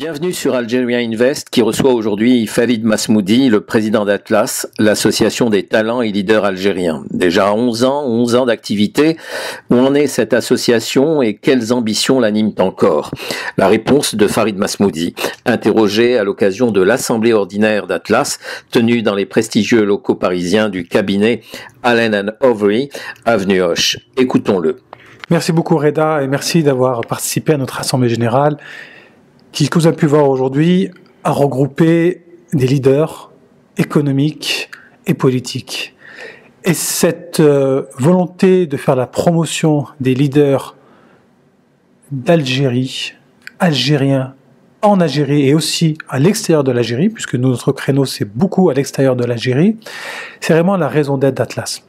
Bienvenue sur Algeria Invest qui reçoit aujourd'hui Farid Masmoudi, le président d'Atlas, l'association des talents et leaders algériens. Déjà 11 ans d'activité. Où en est cette association et quelles ambitions l'animent encore? La réponse de Farid Masmoudi, interrogé à l'occasion de l'assemblée ordinaire d'Atlas, tenue dans les prestigieux locaux parisiens du cabinet Allen & Overy, avenue Hoche. Écoutons-le. Merci beaucoup Reda et merci d'avoir participé à notre assemblée générale qui, comme vous avez pu voir aujourd'hui, a regroupé des leaders économiques et politiques. Et cette volonté de faire la promotion des leaders d'Algérie, algériens en Algérie et aussi à l'extérieur de l'Algérie, puisque notre créneau c'est beaucoup à l'extérieur de l'Algérie, c'est vraiment la raison d'être d'Atlas.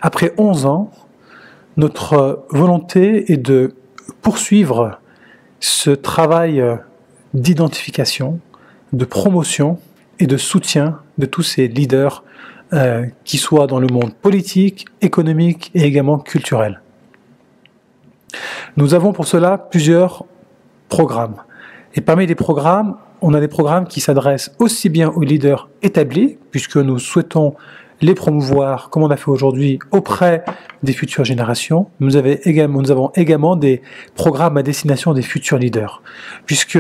Après 11 ans, notre volonté est de poursuivre ce travail d'identification, de promotion et de soutien de tous ces leaders qui soient dans le monde politique, économique et également culturel. Nous avons pour cela plusieurs programmes. Et parmi les programmes, on a des programmes qui s'adressent aussi bien aux leaders établis, puisque nous souhaitons les promouvoir, comme on a fait aujourd'hui, auprès des futures générations. Nous avons également des programmes à destination des futurs leaders. Puisque,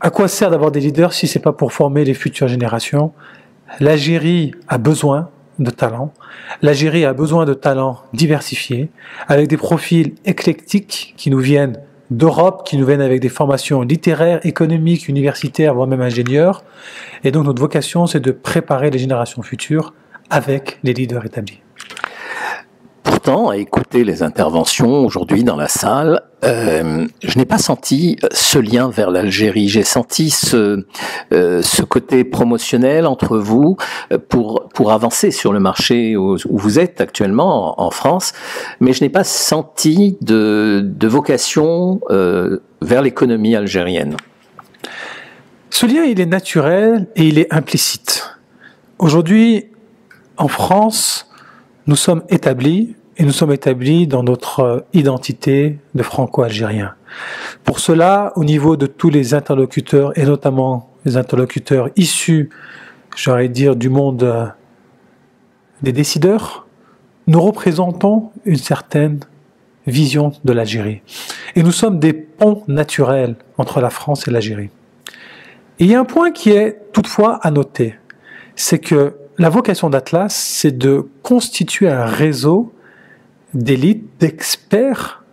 à quoi sert d'avoir des leaders si c'est pas pour former les futures générations? L'Algérie a besoin de talents. L'Algérie a besoin de talents diversifiés, avec des profils éclectiques qui nous viennent d'Europe, qui nous viennent avec des formations littéraires, économiques, universitaires, voire même ingénieurs. Et donc notre vocation, c'est de préparer les générations futures avec les leaders établis. Pourtant, à écouter les interventions aujourd'hui dans la salle, je n'ai pas senti ce lien vers l'Algérie. J'ai senti ce côté promotionnel entre vous pour avancer sur le marché où vous êtes actuellement en France, mais je n'ai pas senti de vocation vers l'économie algérienne. Ce lien, il est naturel et il est implicite. Aujourd'hui, en France, nous sommes établis dans notre identité de franco-algérien. Pour cela, au niveau de tous les interlocuteurs, et notamment les interlocuteurs issus, j'aurais dire, du monde des décideurs, nous représentons une certaine vision de l'Algérie. Et nous sommes des ponts naturels entre la France et l'Algérie. Et il y a un point qui est toutefois à noter, c'est que la vocation d'Atlas, c'est de constituer un réseau d'élites, d'experts,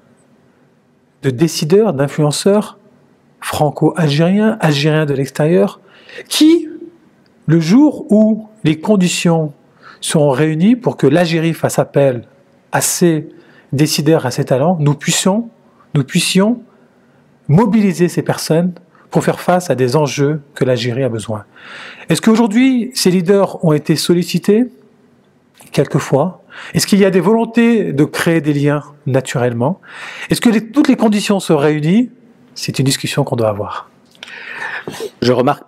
de décideurs, d'influenceurs franco-algériens, algériens de l'extérieur, qui, le jour où les conditions seront réunies pour que l'Algérie fasse appel à ces décideurs, à ces talents, nous puissions mobiliser ces personnes pour faire face à des enjeux que l'Algérie a besoin. Est-ce qu'aujourd'hui, ces leaders ont été sollicités? Quelquefois. Est-ce qu'il y a des volontés de créer des liens naturellement? Est-ce que toutes les conditions sont réunies? C'est une discussion qu'on doit avoir. Je remarque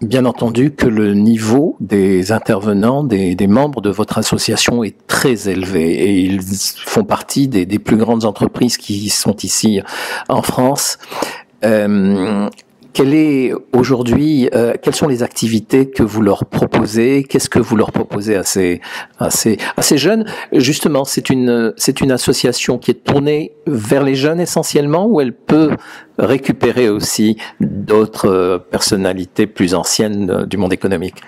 bien entendu que le niveau des intervenants, des membres de votre association est très élevé et ils font partie des plus grandes entreprises qui sont ici en France. Quelles sont les activités que vous leur proposez? Qu'est-ce que vous leur proposez à ces jeunes? Justement, c'est une association qui est tournée vers les jeunes essentiellement, ou elle peut récupérer aussi d'autres personnalités plus anciennes du monde économique?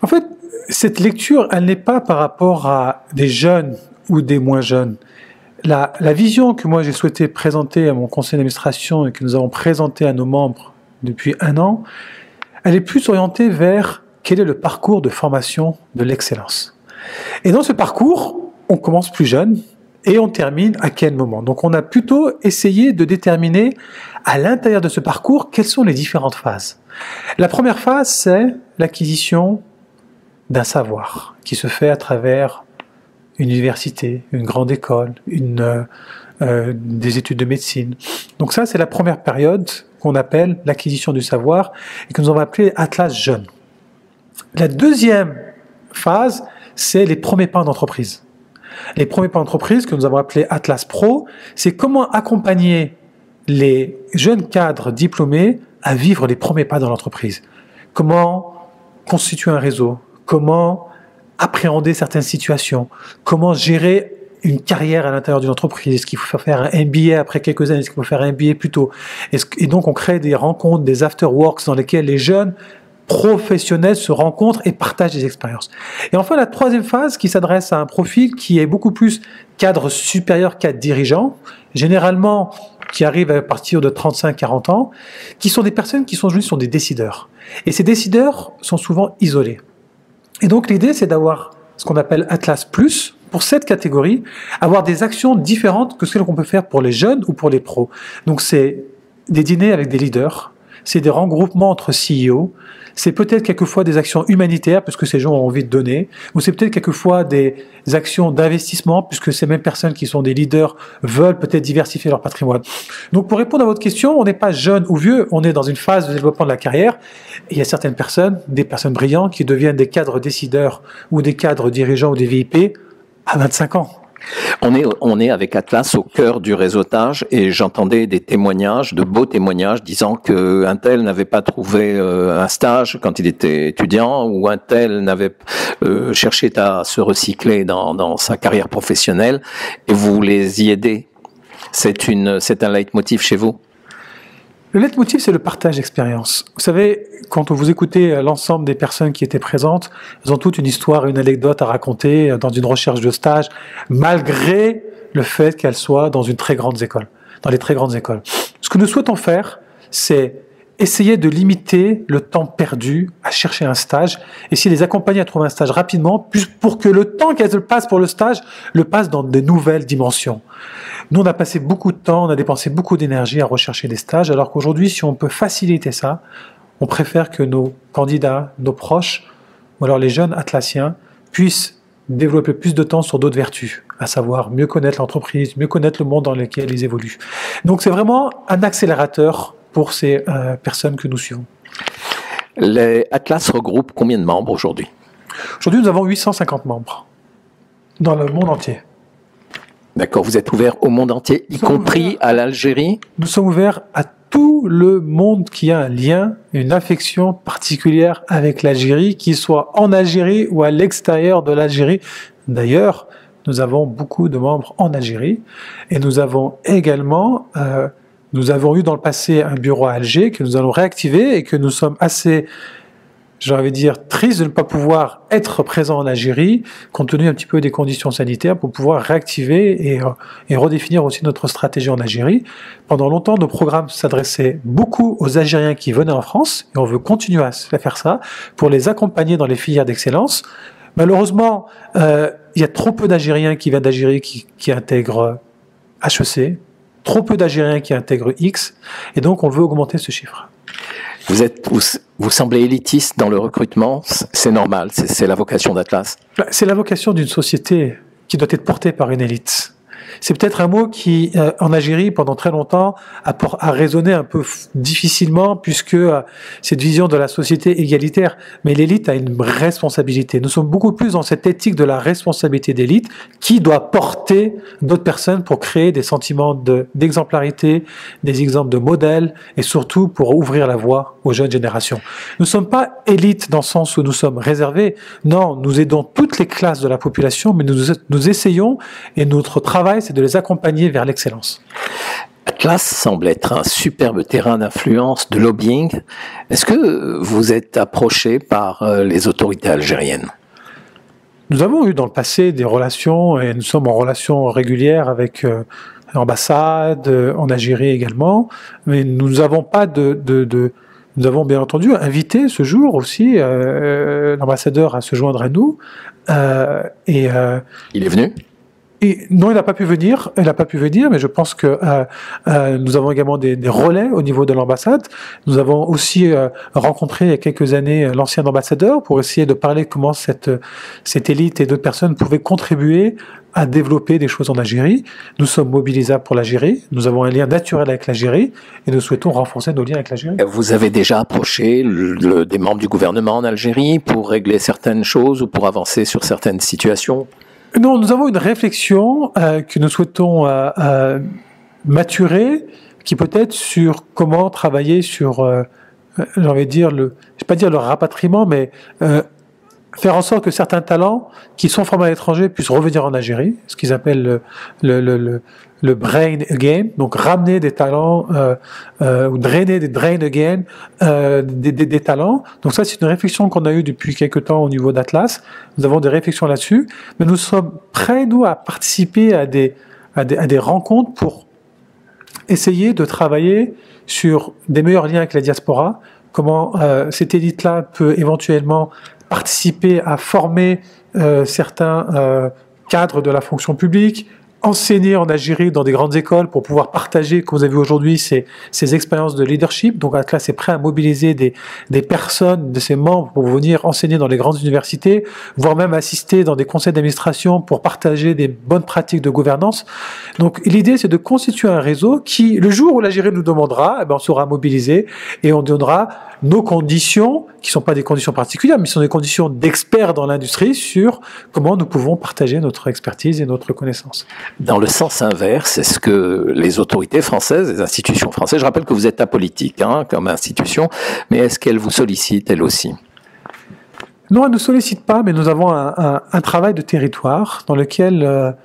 En fait, cette lecture, elle n'est pas par rapport à des jeunes ou des moins jeunes. La vision que moi j'ai souhaité présenter à mon conseil d'administration et que nous avons présentée à nos membres depuis 1 an, elle est plus orientée vers quel est le parcours de formation de l'excellence. Et dans ce parcours, on commence plus jeune et on termine à quel moment. Donc on a plutôt essayé de déterminer à l'intérieur de ce parcours quelles sont les différentes phases. La première phase, c'est l'acquisition d'un savoir qui se fait à travers une université, une grande école, des études de médecine. Donc ça, c'est la première période qu'on appelle l'acquisition du savoir et que nous avons appelé Atlas Jeune. La deuxième phase, c'est les premiers pas d'entreprise. Les premiers pas d'entreprise que nous avons appelés Atlas Pro, c'est comment accompagner les jeunes cadres diplômés à vivre les premiers pas dans l'entreprise. Comment constituer un réseau, comment appréhender certaines situations, comment gérer une carrière à l'intérieur d'une entreprise. Est-ce qu'il faut faire un MBA après quelques années? Est-ce qu'il faut faire un MBA plus tôt? Et donc, on crée des rencontres, des after-works dans lesquels les jeunes professionnels se rencontrent et partagent des expériences. Et enfin, la troisième phase qui s'adresse à un profil qui est beaucoup plus cadre supérieur, cadre dirigeant, généralement qui arrive à partir de 35-40 ans, qui sont des personnes qui sont aujourd'hui sont des décideurs. Et ces décideurs sont souvent isolés. Et donc, l'idée, c'est d'avoir ce qu'on appelle Atlas Plus, pour cette catégorie, avoir des actions différentes que celles qu'on peut faire pour les jeunes ou pour les pros. Donc, c'est des dîners avec des leaders, c'est des regroupements entre CEO, c'est peut-être quelquefois des actions humanitaires, puisque ces gens ont envie de donner, ou c'est peut-être quelquefois des actions d'investissement, puisque ces mêmes personnes qui sont des leaders veulent peut-être diversifier leur patrimoine. Donc, pour répondre à votre question, on n'est pas jeune ou vieux, on est dans une phase de développement de la carrière, et il y a certaines personnes, des personnes brillantes, qui deviennent des cadres décideurs, ou des cadres dirigeants, ou des VIP, à 25 ans. On est avec Atlas au cœur du réseautage et j'entendais des témoignages, de beaux témoignages disant qu'un tel n'avait pas trouvé un stage quand il était étudiant ou un tel n'avait cherché à se recycler dans sa carrière professionnelle et vous les y aidez. C'est un leitmotiv chez vous? Le leitmotiv, c'est le partage d'expérience. Vous savez, quand vous écoutez l'ensemble des personnes qui étaient présentes, elles ont toutes une histoire, une anecdote à raconter dans une recherche de stage, malgré le fait qu'elles soient dans une très grande école, dans les très grandes écoles. Ce que nous souhaitons faire, c'est essayer de limiter le temps perdu à chercher un stage, essayer de les accompagner à trouver un stage rapidement, pour que le temps qu'elles passent pour le stage le passent dans de nouvelles dimensions. Nous, on a passé beaucoup de temps, on a dépensé beaucoup d'énergie à rechercher des stages, alors qu'aujourd'hui, si on peut faciliter ça, on préfère que nos candidats, nos proches, ou alors les jeunes atlassiens, puissent développer plus de temps sur d'autres vertus, à savoir mieux connaître l'entreprise, mieux connaître le monde dans lequel ils évoluent. Donc, c'est vraiment un accélérateur pour ces personnes que nous suivons. Les Atlas regroupent combien de membres aujourd'hui? Aujourd'hui, nous avons 850 membres dans le monde entier. D'accord, vous êtes ouvert au monde entier, y compris à l'Algérie? Nous sommes ouverts à tout le monde qui a un lien, une affection particulière avec l'Algérie, qu'il soit en Algérie ou à l'extérieur de l'Algérie. D'ailleurs, nous avons beaucoup de membres en Algérie et nous avons également, nous avons eu dans le passé un bureau à Alger que nous allons réactiver et que nous sommes assez, j'ai envie de dire, triste de ne pas pouvoir être présent en Algérie, compte tenu un petit peu des conditions sanitaires, pour pouvoir réactiver et redéfinir aussi notre stratégie en Algérie. Pendant longtemps, nos programmes s'adressaient beaucoup aux Algériens qui venaient en France, et on veut continuer à faire ça, pour les accompagner dans les filières d'excellence. Malheureusement, il y a trop peu d'Algériens qui viennent d'Algérie qui intègrent HEC, trop peu d'Algériens qui intègrent X, et donc on veut augmenter ce chiffre. Vous semblez élitiste dans le recrutement, c'est normal, c'est la vocation d'Atlas. C'est la vocation d'une société qui doit être portée par une élite. C'est peut-être un mot qui, en Algérie, pendant très longtemps, a résonné un peu difficilement, puisque cette vision de la société égalitaire. Mais l'élite a une responsabilité. Nous sommes beaucoup plus dans cette éthique de la responsabilité d'élite, qui doit porter d'autres personnes pour créer des sentiments d'exemplarité, des exemples de modèles, et surtout pour ouvrir la voie aux jeunes générations. Nous ne sommes pas élite dans le sens où nous sommes réservés. Non, nous aidons toutes les classes de la population, mais nous essayons, et notre travail, c'est de les accompagner vers l'excellence. Atlas semble être un superbe terrain d'influence, de lobbying. Est-ce que vous êtes approché par les autorités algériennes? Nous avons eu dans le passé des relations, et nous sommes en relation régulière avec l'ambassade, en Algérie également, mais nous n'avons pas nous avons bien entendu invité ce jour aussi l'ambassadeur à se joindre à nous. Il est venu? Non, il n'a pas pu venir. Mais je pense que nous avons également des relais au niveau de l'ambassade. Nous avons aussi rencontré il y a quelques années l'ancien ambassadeur pour essayer de parler comment cette élite et d'autres personnes pouvaient contribuer à développer des choses en Algérie. Nous sommes mobilisables pour l'Algérie. Nous avons un lien naturel avec l'Algérie et nous souhaitons renforcer nos liens avec l'Algérie. Vous avez déjà approché des membres du gouvernement en Algérie pour régler certaines choses ou pour avancer sur certaines situations? Non, nous avons une réflexion que nous souhaitons maturer, qui peut être sur comment travailler sur, j'ai envie de dire, je vais pas dire le rapatriement, mais faire en sorte que certains talents qui sont formés à l'étranger puissent revenir en Algérie, ce qu'ils appellent le brain again, donc ramener des talents ou drain again des talents. Donc ça, c'est une réflexion qu'on a eue depuis quelques temps au niveau d'Atlas. Nous avons des réflexions là-dessus, mais nous sommes prêts, nous, à participer à des rencontres pour essayer de travailler sur des meilleurs liens avec la diaspora, comment cette élite-là peut éventuellement participer à former certains cadres de la fonction publique, enseigner en Algérie dans des grandes écoles pour pouvoir partager, comme vous avez vu aujourd'hui, ces expériences de leadership. Donc Atlas est prêt à mobiliser des personnes, de ses membres, pour venir enseigner dans les grandes universités, voire même assister dans des conseils d'administration pour partager des bonnes pratiques de gouvernance. Donc l'idée, c'est de constituer un réseau qui, le jour où l'Algérie nous demandera, eh ben, on sera mobilisé et on donnera nos conditions, qui ne sont pas des conditions particulières, mais qui sont des conditions d'experts dans l'industrie sur comment nous pouvons partager notre expertise et notre connaissance. Dans le sens inverse, est-ce que les autorités françaises, les institutions françaises, je rappelle que vous êtes apolitique comme institution, mais est-ce qu'elles vous sollicitent elles aussi? Non, elles ne nous sollicitent pas, mais nous avons un travail de territoire dans lequel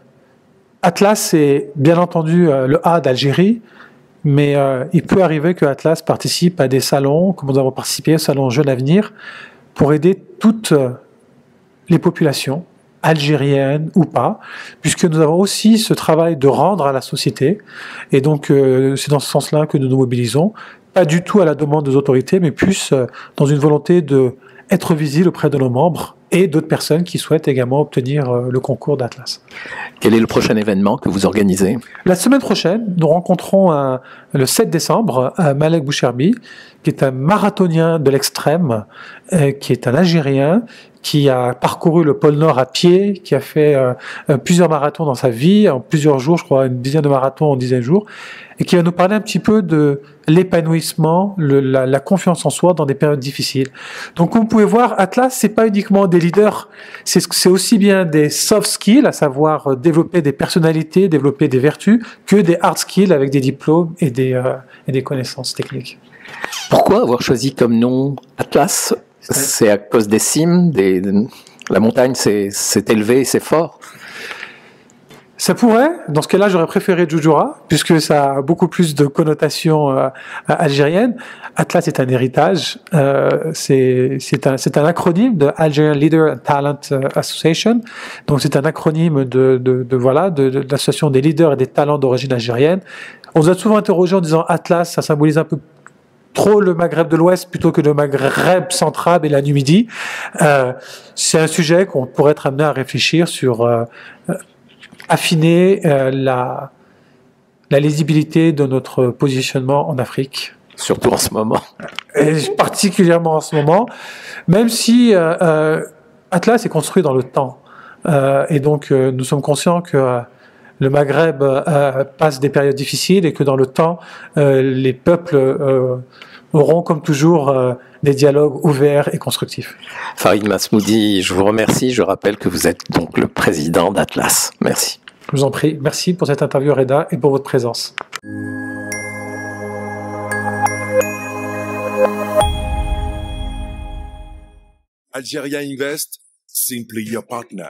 Atlas est bien entendu le A d'Algérie, mais il peut arriver que Atlas participe à des salons, comme nous avons participé au salon Jeunes Avenir, pour aider toutes les populations, algériennes ou pas, puisque nous avons aussi ce travail de rendre à la société, et donc c'est dans ce sens-là que nous nous mobilisons, pas du tout à la demande des autorités, mais plus dans une volonté de être visible auprès de nos membres et d'autres personnes qui souhaitent également obtenir le concours d'Atlas. Quel est le prochain événement que vous organisez? La semaine prochaine, nous rencontrons le 7 décembre Malek Boucherbi, qui est un marathonien de l'extrême, qui est un Algérien, qui a parcouru le pôle Nord à pied, qui a fait plusieurs marathons dans sa vie, en plusieurs jours, je crois, une dizaine de marathons en 10 jours, et qui va nous parler un petit peu de l'épanouissement, la confiance en soi dans des périodes difficiles. Donc, comme vous pouvez voir, Atlas, c'est pas uniquement des leaders, c'est aussi bien des soft skills, à savoir développer des personnalités, développer des vertus, que des hard skills avec des diplômes et des connaissances techniques. Pourquoi avoir choisi comme nom Atlas? C'est à cause des cimes, la montagne s'est élevée, c'est fort. Ça pourrait. Dans ce cas-là, j'aurais préféré Djoudjoura, puisque ça a beaucoup plus de connotations algériennes. Atlas est un héritage. C'est un acronyme de Algerian Leader and Talent Association. Donc, c'est un acronyme de l'association des leaders et des talents d'origine algérienne. On nous a souvent interrogé en disant Atlas, ça symbolise un peu trop le Maghreb de l'Ouest plutôt que le Maghreb central et la Numidie. C'est un sujet qu'on pourrait être amené à réfléchir sur affiner la lisibilité de notre positionnement en Afrique. Surtout en ce moment. Et particulièrement en ce moment, même si Atlas est construit dans le temps. Et donc, nous sommes conscients que le Maghreb passe des périodes difficiles et que dans le temps, les peuples auront comme toujours des dialogues ouverts et constructifs. Farid Masmoudi, je vous remercie. Je rappelle que vous êtes donc le président d'Atlas. Merci. Je vous en prie. Merci pour cette interview, Reda, et pour votre présence. Algeria Invest, simply your partner.